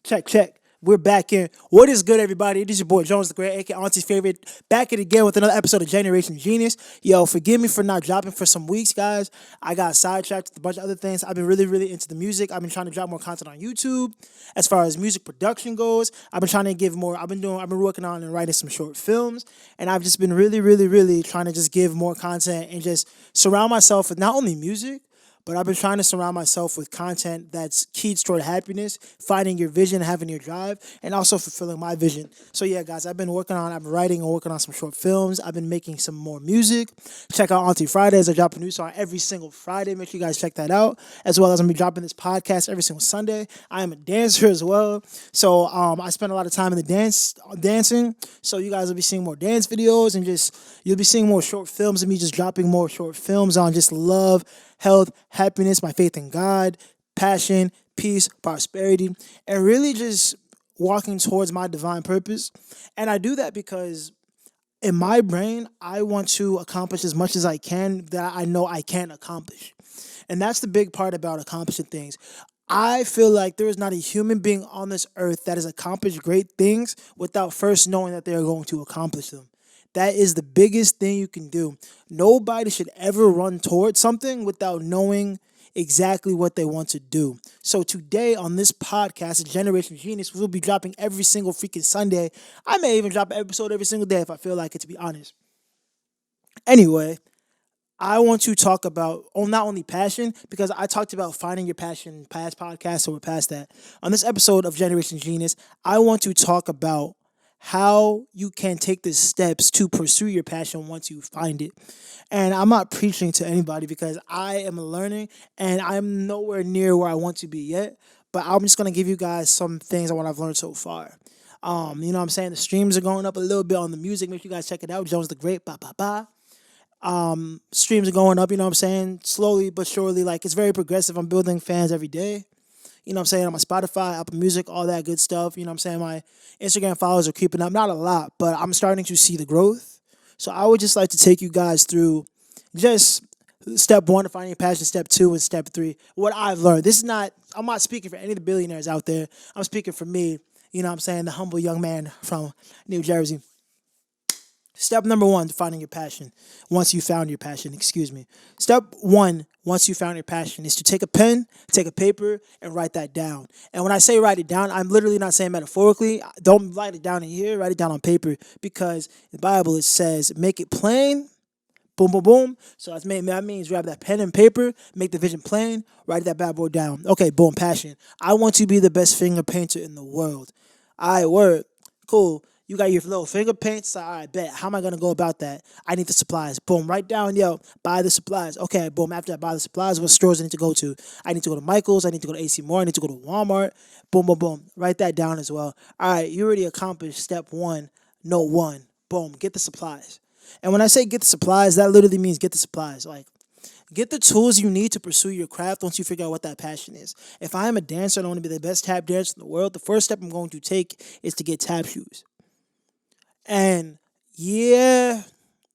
Check, check. We're back in. What is good, everybody? It is your boy Jones the Great, aka Auntie's favorite. Back at it again with another episode of Generation Genius. Yo, forgive me for not dropping for some weeks, guys. I got sidetracked with a bunch of other things. I've been really into the music. I've been trying to drop more content on YouTube. As far as music production goes, I've been trying to give more. I've been working on and writing some short films, and I've just been really trying to just give more content and just surround myself with not only music, but I've been trying to surround myself with content that's keyed toward happiness, finding your vision, having your drive, and also fulfilling my vision. So yeah, guys, I've been writing and working on some short films. I've been making some more music. Check out Auntie Fridays. I drop a new song every single Friday. Make sure you guys check that out. As well as I'm gonna be dropping this podcast every single Sunday. I am a dancer as well. So I spend a lot of time in the dancing. So you guys will be seeing more dance videos and you'll be seeing more short films of me just dropping more short films on just love, health, happiness, my faith in God, passion, peace, prosperity, and really just walking towards my divine purpose. And I do that because in my brain, I want to accomplish as much as I can that I know I can accomplish. And that's the big part about accomplishing things. I feel like there is not a human being on this earth that has accomplished great things without first knowing that they are going to accomplish them. That is the biggest thing you can do. Nobody should ever run towards something without knowing exactly what they want to do. So today on this podcast, Generation Genius, we'll be dropping every single freaking Sunday. I may even drop an episode every single day if I feel like it, to be honest. Anyway, I want to talk about not only passion, because I talked about finding your passion past podcasts, so we're past that. On this episode of Generation Genius, I want to talk about how you can take the steps to pursue your passion once you find it. And I'm not preaching to anybody because I am learning and I'm nowhere near where I want to be yet. But I'm just going to give you guys some things on what I've learned so far. You know what I'm saying? The streams are going up a little bit on the music. Make sure you guys check it out. Jones the Great. Ba, ba, ba. Streams are going up, you know what I'm saying? Slowly but surely. Like, it's very progressive. I'm building fans every day. You know what I'm saying? On my Spotify, Apple Music, all that good stuff. You know what I'm saying? My Instagram followers are creeping up. Not a lot, but I'm starting to see the growth. So I would just like to take you guys through just step one to finding your passion, step two, and step three. What I've learned. I'm not speaking for any of the billionaires out there. I'm speaking for me. You know what I'm saying? The humble young man from New Jersey. Step number one to finding your passion. Once you found your passion, Step one, once you found your passion, is to take a pen, take a paper, and write that down. And when I say write it down, I'm literally not saying metaphorically. Don't write it down in here, write it down on paper. Because in the Bible, it says, make it plain, boom, boom, boom. So that means grab that pen and paper, make the vision plain, write that bad boy down. Okay, boom, passion. I want to be the best finger painter in the world. All right, word. Cool. You got your little finger paints. All right, bet. How am I going to go about that? I need the supplies. Boom. Write down, buy the supplies. Okay, boom. After I buy the supplies, what stores I need to go to? I need to go to Michael's. I need to go to AC Moore. I need to go to Walmart. Boom, boom, boom. Write that down as well. All right, you already accomplished step one. Note one. Boom. Get the supplies. And when I say get the supplies, that literally means get the supplies. Like, get the tools you need to pursue your craft once you figure out what that passion is. If I am a dancer and I want to be the best tap dancer in the world, the first step I'm going to take is to get tap shoes. And yeah,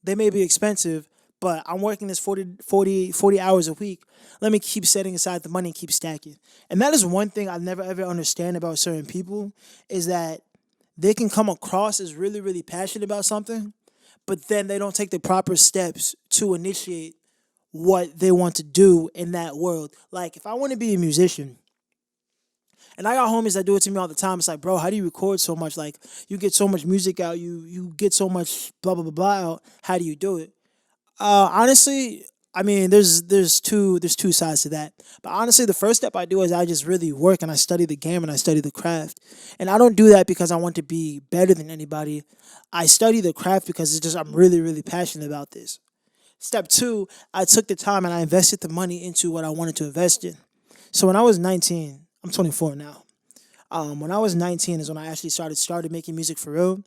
they may be expensive, but I'm working this 40 hours a week. Let me keep setting aside the money and keep stacking. And that is one thing I never ever understand about certain people, is that they can come across as really passionate about something, but then they don't take the proper steps to initiate what they want to do in that world. Like, if I want to be a musician, and I got homies that do it to me all the time. It's like, bro, how do you record so much? Like, you get so much music out. You get so much blah, blah, blah, blah out. How do you do it? Honestly, I mean, there's two sides to that. But honestly, the first step I do is I just really work and I study the game and I study the craft. And I don't do that because I want to be better than anybody. I study the craft because it's just I'm really passionate about this. Step two, I took the time and I invested the money into what I wanted to invest in. So when I was 19, I'm 24 now. When I was 19 is when I actually started making music for real.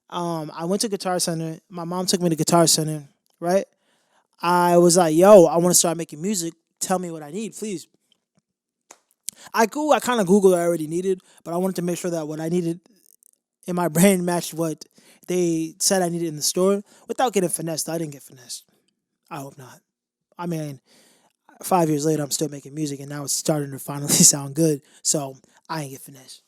I went to Guitar Center. My mom took me to Guitar Center, right? I was like, yo, I want to start making music. Tell me what I need, please. I kind of Googled what I already needed, but I wanted to make sure that what I needed in my brain matched what they said I needed in the store without getting finessed. I didn't get finessed. I hope not. I mean, 5 years later, I'm still making music, and now it's starting to finally sound good. So I ain't get finessed.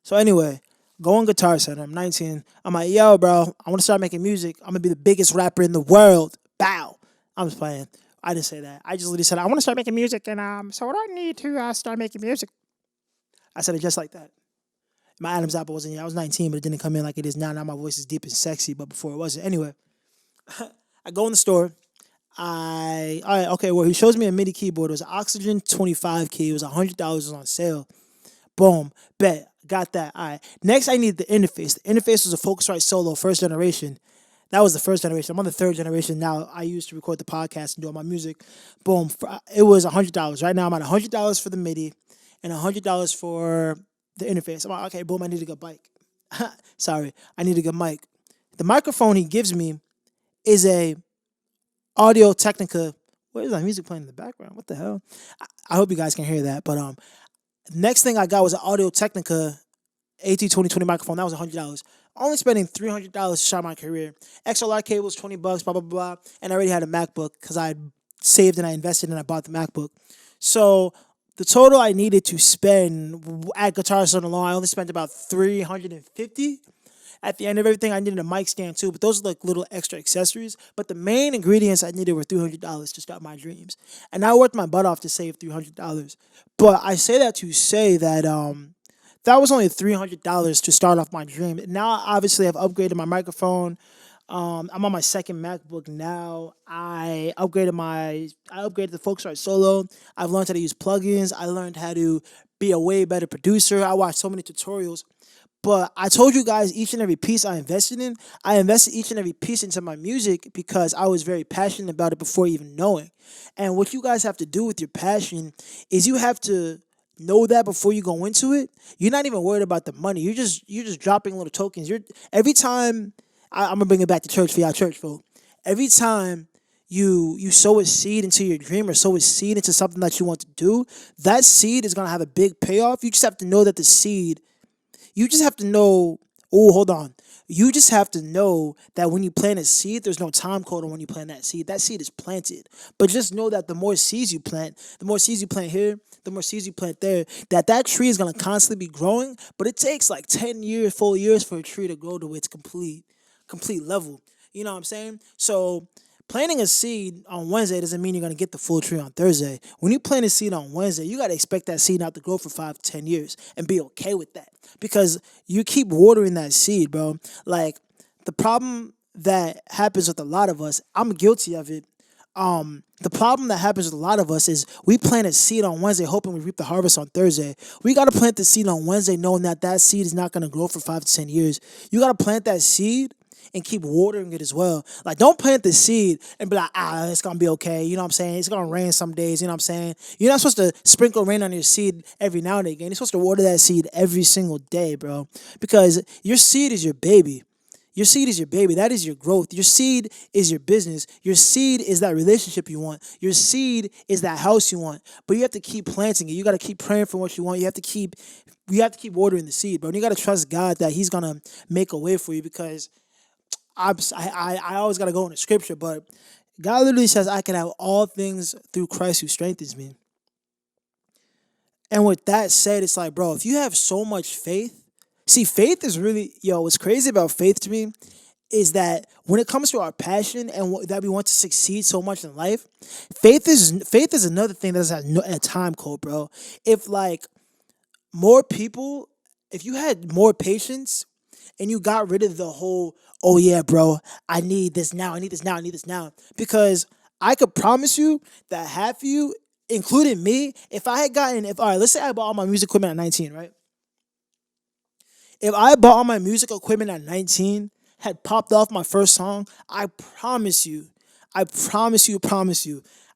So anyway, going Guitar Center. I'm 19. I'm like, yo, bro, I want to start making music. I'm gonna be the biggest rapper in the world. Bow. I'm just playing. I didn't say that. I just literally said I want to start making music, and so what do I need to start making music? I said it just like that. My Adam's apple wasn't here. I was 19, but it didn't come in like it is now. Now my voice is deep and sexy, but before it wasn't. Anyway, I go in the store. All right, okay, well, he shows me a MIDI keyboard. It was an Oxygen 25 key. It was $100 on sale. Boom, bet, got that. All right. Next, I need the interface. The interface was a Focusrite Solo, first generation. That was the first generation. I'm on the third generation now. I used to record the podcast and do all my music. Boom, it was $100. Right now, I'm at $100 for the MIDI and $100 for the interface. I'm like, okay, boom, I need a good mic. Sorry, I need a good mic. The microphone he gives me is a Audio Technica. What is that music playing in the background? What the hell? I hope you guys can hear that. But next thing I got was an Audio Technica EP.21 microphone. That was $100. Only spending $300 to start my career. XLR cables, $20, blah, blah, blah. And I already had a MacBook because I saved and I invested and I bought the MacBook. So the total I needed to spend at Guitar Center alone, I only spent about $350. At the end of everything, I needed a mic stand too, but those are like little extra accessories. But the main ingredients I needed were $300 to start my dreams. And I worked my butt off to save $300. But I say that to say that that was only $300 to start off my dream. Now, obviously, I've upgraded my microphone. I'm on my second MacBook now. I upgraded the Focusrite Solo. I've learned how to use plugins. I learned how to be a way better producer. I watched so many tutorials. But I told you guys each and every piece I invested in. I invested each and every piece into my music because I was very passionate about it before even knowing. And what you guys have to do with your passion is you have to know that before you go into it. You're not even worried about the money. You're just dropping little tokens. Every time I'm gonna bring it back to church for y'all church folk. Every time you sow a seed into your dream or sow a seed into something that you want to do, that seed is gonna have a big payoff. You just have to know that the seed. You just have to know. Oh, hold on. You just have to know that when you plant a seed, there's no time code on when you plant that seed. That seed is planted. But just know that the more seeds you plant, the more seeds you plant here, the more seeds you plant there, that tree is going to constantly be growing. But it takes like 10 years, full years for a tree to grow to its complete level. You know what I'm saying? So planting a seed on Wednesday doesn't mean you're going to get the full tree on Thursday. When you plant a seed on Wednesday, you got to expect that seed not to grow for 5 to 10 years and be okay with that because you keep watering that seed, bro. Like the problem that happens with a lot of us, I'm guilty of it. The problem that happens with a lot of us is we plant a seed on Wednesday hoping we reap the harvest on Thursday. We got to plant the seed on Wednesday knowing that seed is not going to grow for 5 to 10 years. You got to plant that seed and keep watering it as well. Like, don't plant the seed and be like, it's going to be okay. You know what I'm saying? It's going to rain some days. You know what I'm saying? You're not supposed to sprinkle rain on your seed every now and again. You're supposed to water that seed every single day, bro. Because your seed is your baby. Your seed is your baby. That is your growth. Your seed is your business. Your seed is that relationship you want. Your seed is that house you want. But you have to keep planting it. You got to keep praying for what you want. You have to keep watering the seed, bro. And you got to trust God that he's going to make a way for you because I always got to go in the scripture, but God literally says I can have all things through Christ who strengthens me. And with that said, it's like, bro, if you have so much faith, see, faith is really, what's crazy about faith to me is that when it comes to our passion and that we want to succeed so much in life, faith is another thing that has a time code, bro. If you had more patience and you got rid of the whole, oh yeah, bro, I need this now. Because I could promise you that half of you, including me, all right, let's say I bought all my music equipment at 19, right? If I bought all my music equipment at 19, had popped off my first song, I promise you,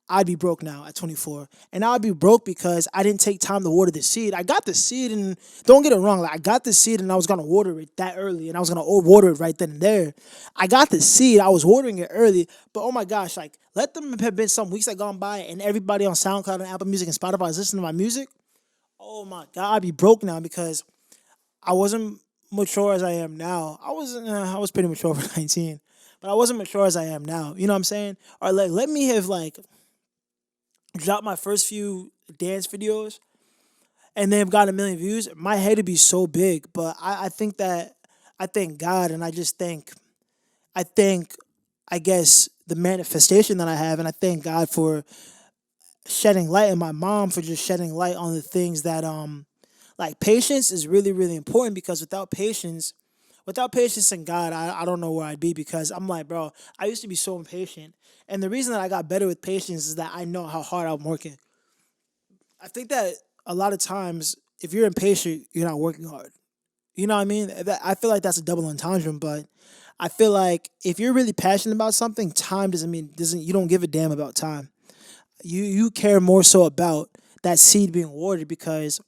I'd be broke now at 24. And I'd be broke because I didn't take time to water the seed. I got the seed, and don't get it wrong, I got the seed and I was going to water it that early, and I was going to water it right then and there. I got the seed, I was watering it early, but oh my gosh, let them have been some weeks that gone by and everybody on SoundCloud and Apple Music and Spotify is listening to my music. Oh my God, I'd be broke now because I wasn't mature as I am now. I was pretty mature for 19, but I wasn't mature as I am now. You know what I'm saying? Or let me have dropped my first few dance videos and they've got a million views, my head would be so big. But I think that I thank God, and I think I guess the manifestation that I have, and I thank God for shedding light, and my mom for just shedding light on the things that like patience is really really important, because without patience in God, I don't know where I'd be, because I'm like, bro, I used to be so impatient. And the reason that I got better with patience is that I know how hard I'm working. I think that a lot of times, if you're impatient, you're not working hard. You know what I mean? I feel like that's a double entendre, but I feel like if you're really passionate about something, time doesn't you don't give a damn about time. You care more so about that seed being watered, because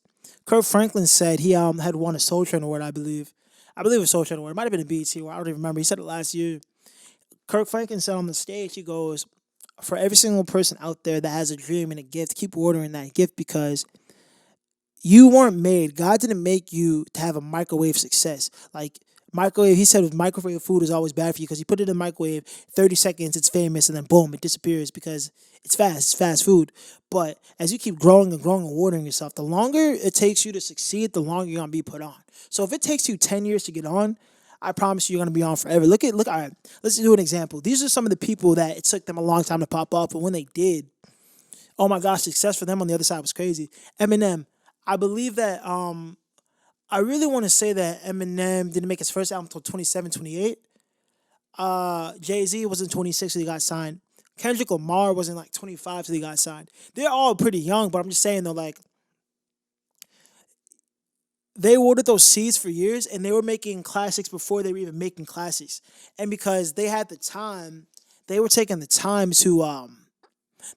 Kurt Franklin said he had won a Soul Train award, I believe. I believe it was Soul Train award. It might have been a BET award. I don't even remember. He said it last year. Kurt Franklin said on the stage, he goes, for every single person out there that has a dream and a gift, keep watering that gift, because you weren't made. God didn't make you to have a microwave success. Like microwave, he said with microwave food is always bad for you, because you put it in the microwave, 30 seconds, it's famous, and then boom, it disappears because it's fast food. But as you keep growing and watering yourself, the longer it takes you to succeed, the longer you're gonna be put on. So if it takes you 10 years to get on, I promise you're gonna be on forever. All right, let's do an example. These are some of the people that it took them a long time to pop up, but when they did, oh my gosh, success for them on the other side was crazy. Eminem, I believe that I really want to say that Eminem didn't make his first album until 27, 28. Jay-Z was in 26 till he got signed. Kendrick Lamar was in like 25 till he got signed. They're all pretty young, but I'm just saying though, like, they watered those seeds for years, and they were making classics before they were even making classics. And because they had the time, they were taking the time to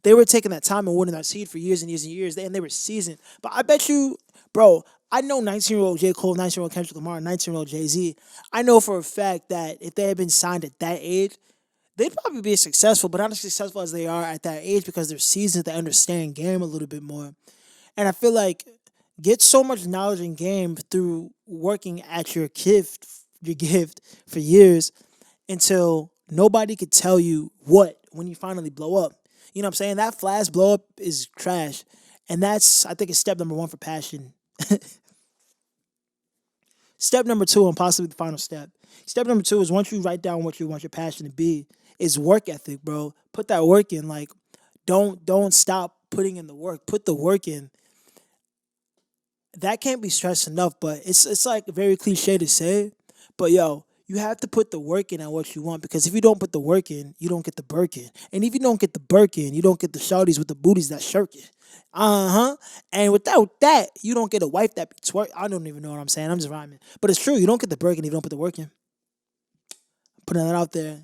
they were taking that time and watering that seed for years and years and years, and they were seasoned. But I bet you, bro, I know 19-year-old J. Cole, 19-year-old Kendrick Lamar, 19-year-old Jay-Z. I know for a fact that if they had been signed at that age, they'd probably be successful, but not as successful as they are at that age, because they're seasoned, they understand game a little bit more. And I feel like get so much knowledge and game through working at your gift for years, until nobody could tell you what when you finally blow up. You know what I'm saying? That flash blow up is trash. And that's, I think, is step number one for passion. Step number two, and possibly the final step. Step number two is, once you write down what you want your passion to be, is work ethic, bro. Put that work in. Like, don't stop putting in the work. Put the work in. That can't be stressed enough, but it's like very cliche to say. But yo, you have to put the work in at what you want, because if you don't put the work in, you don't get the Birkin. And if you don't get the Birkin, you don't get the shawties with the booties that shirking. Uh-huh. And without that, you don't get a wife that be twerk. I don't even know what I'm saying. I'm just rhyming. But it's true. You don't get the Birkin if you don't put the work in. Putting that out there.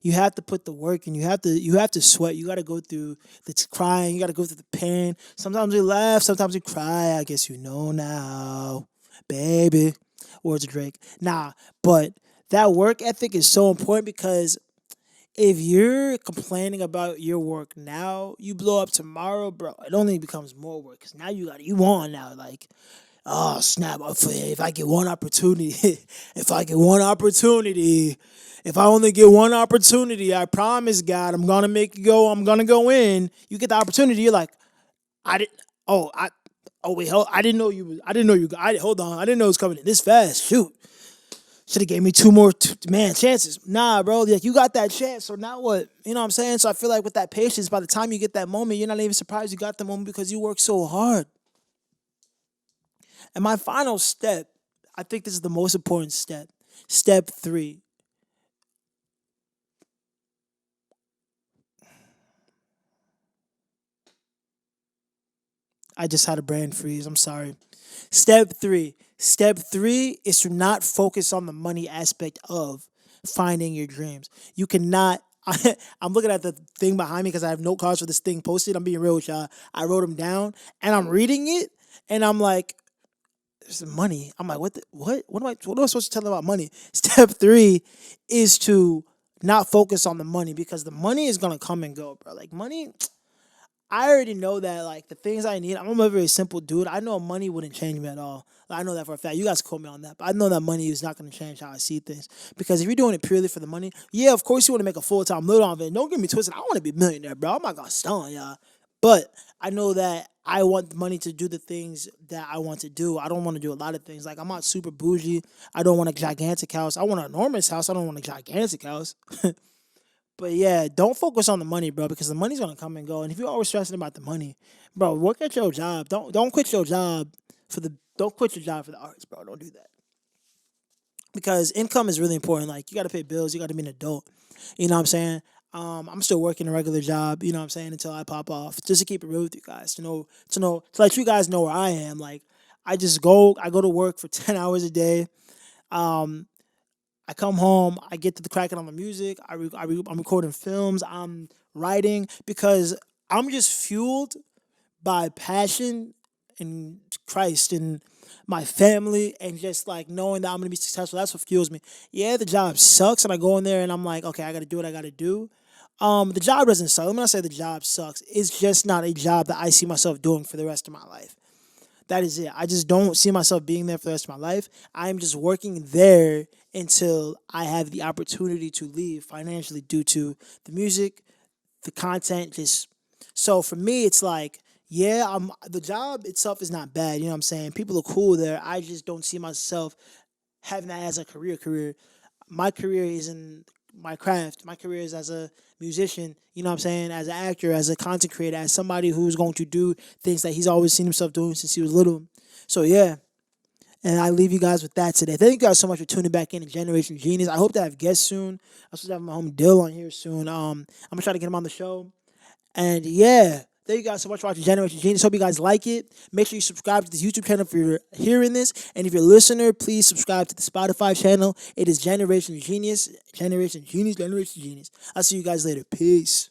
You have to put the work in. You have to sweat. You got to go through the crying. You got to go through the pain. Sometimes you laugh. Sometimes you cry. I guess you know now, baby. Words of Drake. Nah, but that work ethic is so important, because if you're complaining about your work now, you blow up tomorrow, bro. It only becomes more work, because now you on now. Like, oh snap! If I get one opportunity, if I get one opportunity, if I only get one opportunity, I promise God, I'm gonna make you go. I'm gonna go in. You get the opportunity. You're like, I didn't. Oh, wait. I didn't know you. I didn't know you. Hold on. I didn't know it was coming in this fast. Shoot. Should have gave me two more chances. Nah, bro. Like, you got that chance. So now what? You know what I'm saying? So I feel like with that patience, by the time you get that moment, you're not even surprised you got the moment, because you work so hard. And my final step, I think this is the most important step. Step 3. I just had a brain freeze. I'm sorry. Step 3. Step 3 is to not focus on the money aspect of finding your dreams. You cannot. I'm looking at the thing behind me, because I have note cards for this thing posted. I'm being real with y'all. I wrote them down, and I'm reading it, and I'm like, there's money. I'm like, what am I supposed to tell them about money? Step 3 is to not focus on the money, because the money is gonna come and go, bro. Like, money, I already know that, like, the things I need, I'm a very simple dude. I know money wouldn't change me at all. I know that for a fact. You guys quote me on that. But I know that money is not going to change how I see things. Because if you're doing it purely for the money, yeah, of course you want to make a full-time living off it. Don't get me twisted. I want to be a millionaire, bro. I'm not going to stun y'all. But I know that I want the money to do the things that I want to do. I don't want to do a lot of things. Like, I'm not super bougie. I don't want a gigantic house. I want an enormous house. I don't want a gigantic house. But yeah, don't focus on the money, bro, because the money's gonna come and go. And if you're always stressing about the money, bro, work at your job. Don't quit your job for the don't quit your job for the arts, bro. Don't do that. Because income is really important. Like, you gotta pay bills, you gotta be an adult. You know what I'm saying? I'm still working a regular job, you know what I'm saying, until I pop off. Just to keep it real with you guys. To let you guys know where I am. Like, I go to work for 10 hours a day. Um, I come home, I get to the cracking on the music, I'm recording films, I'm writing, because I'm just fueled by passion in Christ and my family, and just like knowing that I'm gonna be successful. That's what fuels me. Yeah, the job sucks, and I go in there and I'm like, okay, I gotta do what I gotta do. The job doesn't suck. Let me not say the job sucks. It's just not a job that I see myself doing for the rest of my life. That is it. I just don't see myself being there for the rest of my life. I'm just working there until I have the opportunity to leave financially due to the music, the content. Just so for me, it's like, yeah, the job itself is not bad. You know what I'm saying? People are cool there. I just don't see myself having that as a career. My career is in my craft. My career is as a musician, you know what I'm saying, as an actor, as a content creator, as somebody who's going to do things that he's always seen himself doing since he was little. So yeah, and I leave you guys with that today. Thank you guys so much for tuning back in to Generation Genius. I hope to have guests soon. I'm supposed to have my homie Dill on here soon. I'm gonna try to get him on the show. And yeah, thank you guys so much for watching Generation Genius. Hope you guys like it. Make sure you subscribe to this YouTube channel if you're hearing this. And if you're a listener, please subscribe to the Spotify channel. It is Generation Genius. Generation Genius. Generation Genius. I'll see you guys later. Peace.